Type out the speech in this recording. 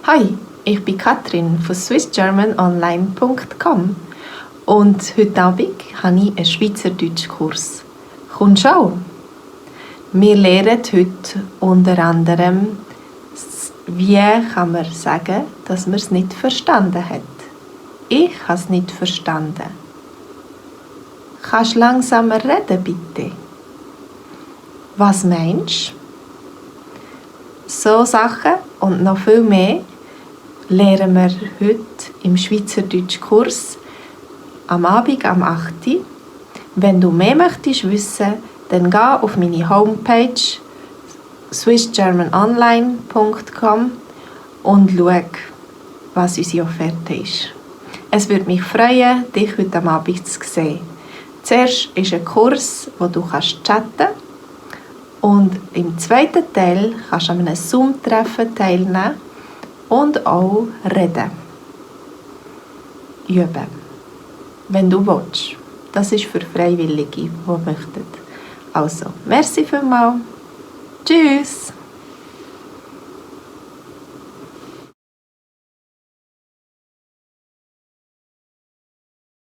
Hi, ich bin Katrin von swissgermanonline.com und heute Abend habe ich einen Schweizerdeutschkurs. Kommst du auch? Wir lernen heute unter anderem, wie kann man sagen, dass man es nicht verstanden hat. Ich habe es nicht verstanden. Kannst du langsamer reden, bitte? Was meinst du? So Sachen und noch viel mehr lernen wir heute im Schweizerdeutschkurs am Abend am 8. Wenn du mehr möchtest wissen, dann geh auf meine Homepage swissgermanonline.com und schau, was unsere Offerte ist. Es würde mich freuen, dich heute am Abend zu sehen. Zuerst ist ein Kurs, wo du chatten kannst. Und im zweiten Teil kannst du an einem Zoom-Treffen teilnehmen und auch reden. Üben. Wenn du willst. Das ist für Freiwillige, die möchten. Also, merci vielmals. Tschüss.